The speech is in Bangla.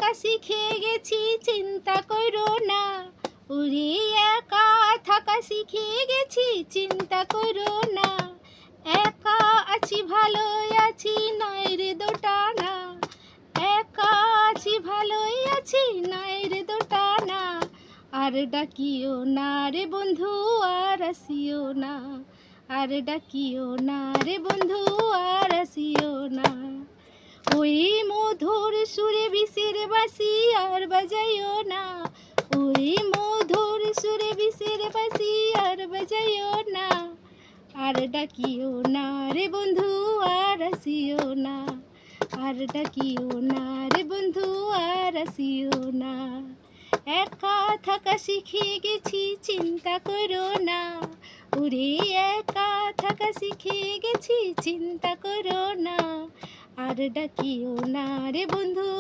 থাকা শিখে গেছি, চিন্তা করো না। ওরে একা থাকা শিখে গেছি, চিন্তা করো না। একা আছি ভালোই আছি, নয় রে দোটানা। একা আছি ভালোই আছি, নয় রে দোটানা। আর ডাকিও না রে বন্ধু, আর আসিও না। আর ডাকিও না রে বন্ধু, আর আসিও না। ওই মধুর সুরে বিষের বাঁশি আর বাজাইও না। ওই মধুর সুরে বিষের বাঁশি আর বাজাইও না। আর ডাকিও না রে বন্ধু, আর আসিও না। আর ডাকিও না রে বন্ধু, আর আসিও না। একা থাকা শিখে গেছি, চিন্তা করো না। ওরে একা থাকা শিখে গেছি, চিন্তা করো না। আর ডাকিও না রে বন্ধু।